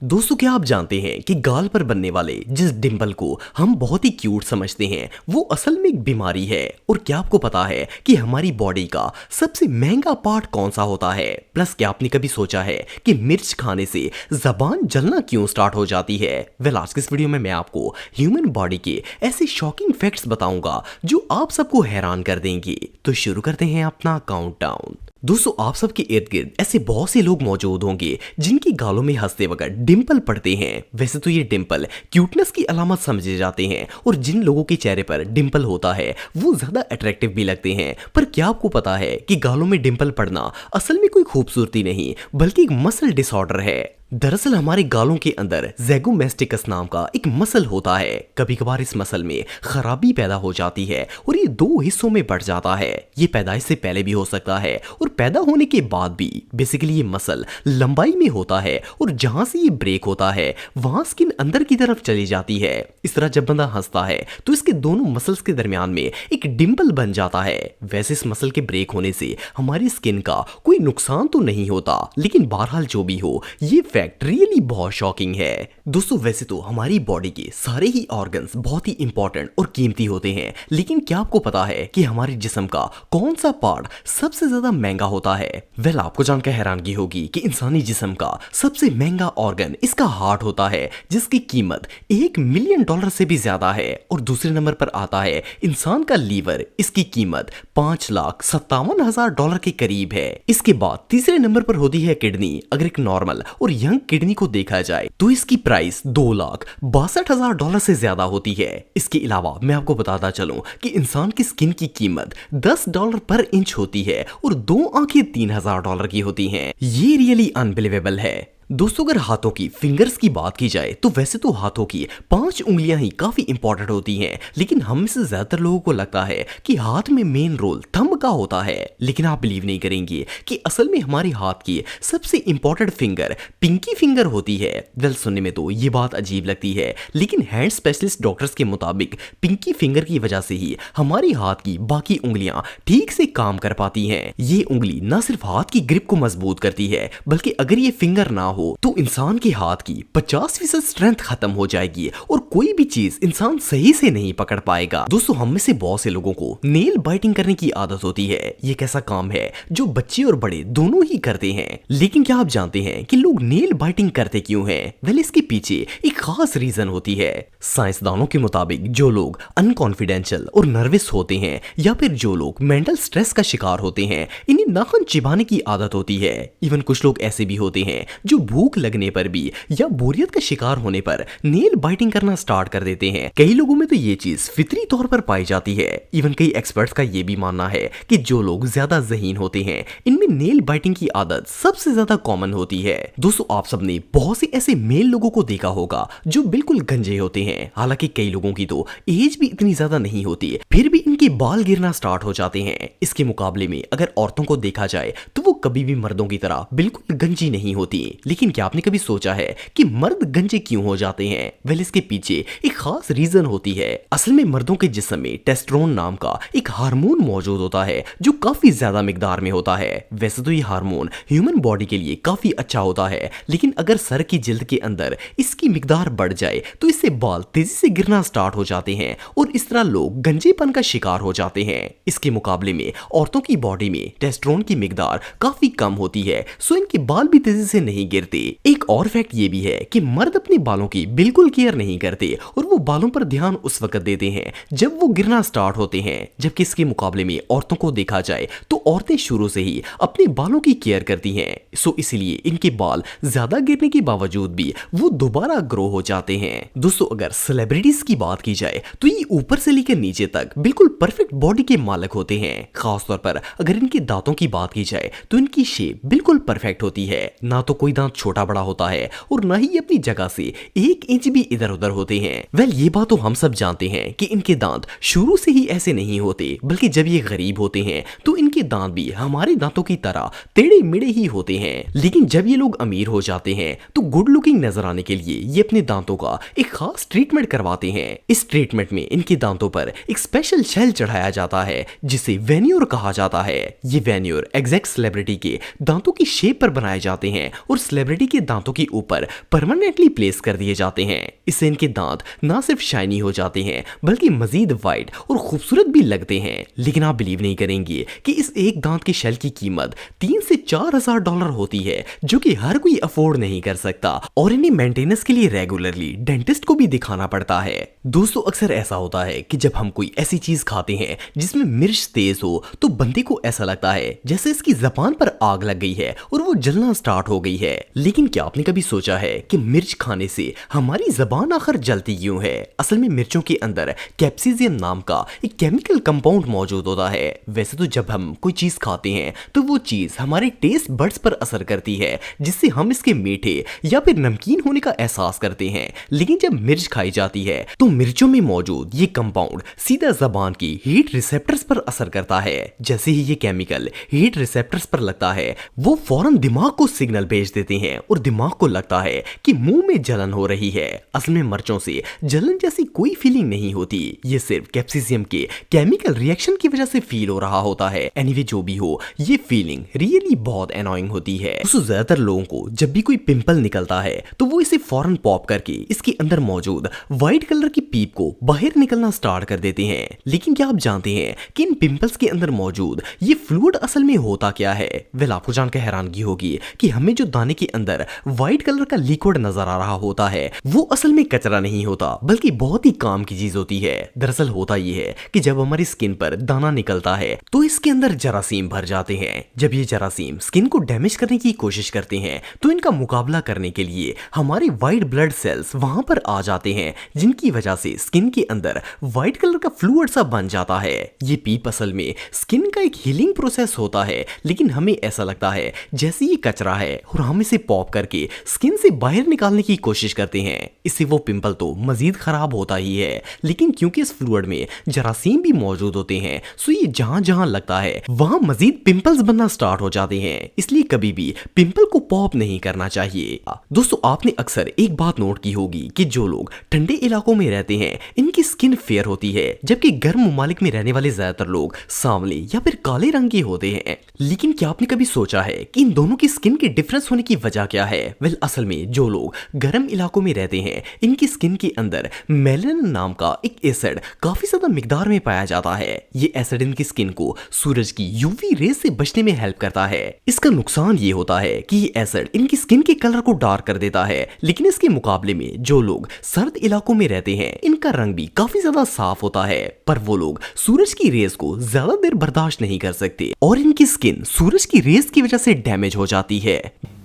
दोस्तों, क्या आप जानते हैं कि गाल पर बनने वाले जिस डिंपल को हम बहुत ही क्यूट समझते हैं वो असल में एक बीमारी है। और क्या आपको पता है कि हमारी बॉडी का सबसे महंगा पार्ट कौन सा होता है? प्लस क्या आपने कभी सोचा है कि मिर्च खाने से जबान जलना क्यों स्टार्ट हो जाती है? आज के इस वीडियो में मैं आपको ह्यूमन बॉडी के ऐसे शॉकिंग फैक्ट्स बताऊंगा जो आप सबको हैरान कर देंगे। तो शुरू करते हैं अपना काउंटडाउन। दोस्तों, आप सबके इर्द गिर्द ऐसे बहुत से लोग मौजूद होंगे जिनकी गालों में हंसते वक्त डिंपल पड़ते हैं। वैसे तो ये डिंपल क्यूटनेस की अलामत समझे जाते हैं और जिन लोगों के चेहरे पर डिंपल होता है वो ज्यादा अट्रैक्टिव भी लगते हैं। पर क्या आपको पता है कि गालों में डिंपल पड़ना असल में कोई खूबसूरती नहीं बल्कि एक मसल डिसऑर्डर है। दरअसल हमारे गालों के अंदर ज़ैगोमैस्टिकस नाम का एक मसल होता है। कभी कभार इस मसल में खराबी पैदा हो जाती है और ये दो हिस्सों में बढ़ जाता है। ये पैदाइश से पहले भी हो सकता है और पैदा होने के बाद भी। बेसिकली ये मसल लंबाई में होता है और जहां से ये ब्रेक होता है वहां स्किन अंदर की तरफ चली जाती है। इस तरह जब बंदा हंसता है तो इसके दोनों मसल्स के दरमियान में एक डिंपल बन जाता है। वैसे इस मसल के ब्रेक होने से हमारी स्किन का कोई नुकसान तो नहीं होता, लेकिन बहरहाल जो भी हो ये रियली बहुत शॉकिंग है। दोस्तों, वैसे तो हमारी बॉडी के सारे ही ऑर्गन्स बहुत ही इंपॉर्टेंट और कीमती होते हैं, लेकिन क्या आपको पता है कि हमारे जिस्म का कौन सा पार्ट सबसे ज्यादा महंगा होता है? आपको जानकर हैरानगी होगी कि इंसानी जिस्म का सबसे महंगा ऑर्गन इसका हार्ट होता है, जिसकी कीमत $1 मिलियन से भी ज्यादा है। और दूसरे नंबर पर आता है इंसान का लीवर। इसकी कीमत $5,57,000 के करीब है। इसके बाद तीसरे नंबर पर होती है किडनी। अगर एक नॉर्मल और यंग किडनी को देखा जाए तो इसकी प्राइस $2,62,000 से ज्यादा होती है। इसके अलावा मैं आपको बताता चलूं कि इंसान की स्किन की कीमत $10 पर इंच होती है और 2 आंखें $3,000 की होती हैं। ये रियली अनबिलीवेबल है। दोस्तों, अगर हाथों की फिंगर्स की बात की जाए तो वैसे तो हाथों की 5 उंगलियां ही काफी इंपॉर्टेंट होती हैं, लेकिन हम में से ज्यादातर लोगों को लगता है कि हाथ में मेन रोल थंब का होता है। लेकिन आप बिलीव नहीं करेंगे कि असल में हमारे हाथ की सबसे इंपॉर्टेंट फिंगर पिंकी फिंगर होती है। सुनने में तो ये बात अजीब लगती है, लेकिन हैंड स्पेशलिस्ट डॉक्टर्स के मुताबिक पिंकी फिंगर की वजह से ही हमारी हाथ की बाकी उंगलियां ठीक से काम कर पाती हैं। ये उंगली न सिर्फ हाथ की ग्रिप को मजबूत करती है, बल्कि अगर ये फिंगर ना हो तो इंसान के हाथ की 50% स्ट्रेंथ खत्म हो जाएगी और कोई भी चीज इंसान सही से नहीं पकड़ पाएगा। दोस्तों, हम में से बहुत से लोगों को नेल बाइटिंग करने की आदत होती है। ये एक ऐसा काम है जो बच्चे और बड़े दोनों ही करते हैं। लेकिन क्या आप जानते हैं कि लोग नेल बाइटिंग करते क्यों हैं? इसके पीछे एक खास रीजन होती है। साइंसदानों के मुताबिक जो लोग अनकॉन्फिडेंशियल और नर्वस होते हैं या फिर जो लोग मेंटल स्ट्रेस का शिकार होते हैं, इन्हें नाखून चिबाने की आदत होती है। इवन कुछ लोग ऐसे भी होते हैं जो भूख लगने पर भी या बोरियत का शिकार होने पर नेल बाइटिंग करना स्टार्ट कर देते हैं। कई लोगों में तो ये चीज फितरी तौर पर पाई जाती है। इवन कई एक्सपर्ट्स का ये भी मानना है कि जो लोग ज्यादा ज़हीन होते हैं इनमें नेल बाइटिंग की आदत सबसे ज्यादा कॉमन होती है। दोस्तों, आप सबने बहुत से ऐसे मेल लोगों को देखा होगा जो बिल्कुल गंजे होते हैं। हालांकि कई लोगों की तो एज भी इतनी ज्यादा नहीं होती, फिर भी इनके बाल गिरना स्टार्ट हो जाते हैं। इसके मुकाबले में अगर औरतों को देखा जाए तो वो कभी भी मर्दों की तरह बिल्कुल गंजी नहीं होती। लेकिन क्या आपने कभी सोचा है कि मर्द गंजे क्यों हो जाते हैं? इसके पीछे एक खास रीजन होती है। असल में मर्दों के जिस्म में टेस्टोस्टेरोन नाम का एक हार्मोन मौजूद होता है जो काफी ज्यादा मिकदार में होता है। वैसे तो ये हार्मोन ह्यूमन बॉडी के लिए काफी अच्छा होता है, लेकिन अगर सर की जिल्द के अंदर इसकी मिकदार बढ़ जाए तो इससे बाल तेजी से गिरना स्टार्ट हो जाते हैं और इस तरह लोग गंजेपन का शिकार हो जाते हैं। इसके मुकाबले में औरतों की बॉडी में टेस्टोस्टेरोन की मिकदार काफी कम होती है, सो इनके बाल भी तेजी से नहीं गिरते। एक और फैक्ट ये भी है कि मर्द अपने बालों की बिल्कुल केयर नहीं करते और वो बालों पर ध्यान उस वक्त देते हैं जब वो गिरना स्टार्ट होते हैं, जबकि इसके मुकाबले में औरतों को देखा जाए तो औरतें शुरू से ही अपने बालों की केयर करती हैं। सो इसलिए इनके बाल ज्यादा गिरने के बावजूद भी वो दोबारा ग्रो हो जाते हैं। दोस्तों, अगर सेलिब्रिटीज की बात की जाए तो ये ऊपर से लेकर नीचे तक बिल्कुल परफेक्ट बॉडी के मालिक होते हैं। खासतौर पर अगर इनके दांतों की बात की जाए तो इनकी शेप बिल्कुल परफेक्ट होती है। ना तो कोई दांत छोटा बड़ा होता है और ना ही अपनी जगह से 1 इंच भी इधर उधर होते हैं। ये बात तो हम सब जानते हैं कि इनके दांत शुरू से ही ऐसे नहीं होते, बल्कि जब ये गरीब होते हैं तो इनके दांत भी हमारे दांतों की तरह टेढ़े मेढ़े ही होते हैं। लेकिन जब ये लोग अमीर हो जाते हैं तो गुड लुकिंग नजर आने के लिए ये अपने दांतों का एक खास ट्रीटमेंट करवाते हैं। इस ट्रीटमेंट में इनके दांतों पर एक स्पेशल शहद ऑयल चढ़ाया जाता है जिसे वेन्योर कहा जाता है। ये वेन्योर एग्जैक्ट सेलिब्रिटी के दांतों की शेप पर बनाए जाते हैं और सेलिब्रिटी के दांतों के ऊपर परमानेंटली प्लेस कर दिए जाते हैं। इससे इनके दांत ना सिर्फ शाइनी हो जाते हैं बल्कि मजीद वाइट और खूबसूरत भी लगते हैं। लेकिन आप बिलीव नहीं करेंगे कि इस एक दांत के शेल की कीमत 3 से 4 हजार डॉलर होती है, जो कि हर कोई अफोर्ड नहीं कर सकता और इन्हें मेंटेनेंस के लिए रेगुलरली डेंटिस्ट को भी दिखाना पड़ता है। दोस्तों अक्सर ऐसा होता है कि जब हम कोई ऐसी चीज खाते हैं जिसमें मिर्च तेज हो तो बंदे को ऐसा लगता है जैसे इसकी जबान पर आग लग गई है और वो जलना स्टार्ट हो गई है। लेकिन क्या आपने कभी सोचा है कि मिर्च खाने से हमारी जबान आखिर जलती क्यों है? असल में मिर्चों के अंदर कैप्सिसियम नाम का एक केमिकल कंपाउंड मौजूद होता है। वैसे तो जब हम कोई चीज खाते हैं तो वो चीज हमारे टेस्ट बड्स पर असर करती है, जिससे हम इसके मीठे या फिर नमकीन होने का एहसास करते हैं। लेकिन जब मिर्च खाई जाती है तो मिर्चों में मौजूद ये कंपाउंड सीधा जबान की हीट रिसेप्टर्स पर असर करता है। जैसे ही ये केमिकल हीट रिसेप्टर्स पर लगता है वो फौरन दिमाग को सिग्नल भेज देते हैं और दिमाग को लगता है कि मुंह में जलन हो रही है। असल में मिर्चों से जलन जैसी कोई फीलिंग नहीं होती, ये सिर्फ कैप्सिसियम के केमिकल रिएक्शन की वजह से फील हो रहा होता है। एनीवे जो भी हो, ये फीलिंग रियली बहुत एनोइंग होती है। ज्यादातर लोगों को जब भी कोई पिंपल निकलता है तो वो इसे फौरन पॉप करके इसके अंदर मौजूद व्हाइट कलर की पीप को बाहर निकलना स्टार्ट कर देते हैं। लेकिन क्या आप जानते हैं कि इन पिंपल्स के अंदर मौजूद ये फ्लूइड असल में होता क्या है? वेल आपको जानकर हैरानगी होगी कि हमें जो दाने के अंदर व्हाइट कलर का लिक्विड नजर आ रहा होता है वो असल में कचरा नहीं होता बल्कि बहुत ही काम की चीज होती है। दरअसल होता ये है कि जब हमारी स्किन पर दाना निकलता है तो इसके अंदर जरासीम भर जाते हैं। जब ये जरासीम स्किन को डैमेज करने की कोशिश करते हैं तो इनका मुकाबला करने के लिए हमारे व्हाइट ब्लड सेल्स वहां पर आ जाते हैं, जिनकी वजह से स्किन के अंदर व्हाइट कलर का फ्लूइड सा बन जाता है। ये पीप असल में स्किन का एक हीलिंग प्रोसेस होता है, लेकिन हमें ऐसा लगता है जैसे ये कचरा है और हम इसे पॉप करके स्किन से बाहर निकालने की कोशिश करते हैं। इससे वो पिंपल तो मजीद खराब होता ही है, लेकिन क्योंकि इस फ्लूइड में जरासीम भी मौजूद होते हैं सो ये जहां जहां लगता है वहां मजीद पिंपल्स बनना स्टार्ट हो जाते हैं। इसलिए कभी भी पिंपल को पॉप नहीं करना चाहिए। दोस्तों आपने अक्सर एक बात नोट की होगी कि जो लोग ठंडे इलाकों में रहते हैं इनकी स्किन फेयर होती है, जबकि गर्म ममालिक में रहने वाले ज्यादातर लोग सांवले या फिर काले रंग के होते हैं। लेकिन क्या आपने कभी सोचा है कि इन दोनों की स्किन के डिफरेंस होने की वजह क्या है? वेल असल में जो लोग गर्म इलाकों में रहते हैं इनकी स्किन के अंदर मेलानिन नाम का एक एसिड काफी ज्यादा मिकदार में पाया जाता है। ये एसिड इनकी स्किन को सूरज की यूवी रेज से बचने में हेल्प करता है। इसका नुकसान ये होता है कि ये एसिड इनकी स्किन के कलर को डार्क कर देता है, लेकिन इसके मुकाबले में जो लोग सर्द इलाकों में रहते हैं इनका रंग भी काफी ज्यादा साफ होता है, पर वो लोग सूरज की रेज को ज्यादा देर बर्दाश्त नहीं कर सकते और इनकी स्किन सूरज की रेज की वजह से डैमेज हो जाती है।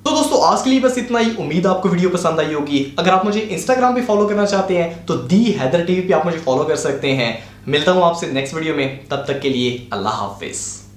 तो दोस्तों आज के लिए बस इतना ही। उम्मीद आपको वीडियो पसंद आई होगी। अगर आप मुझे इंस्टाग्राम पे फॉलो करना चाहते हैं तो दी हैदर टीवी पे आप मुझे फॉलो कर सकते हैं। मिलता हूं आपसे नेक्स्ट वीडियो में, तब तक के लिए अल्लाह हाफिज।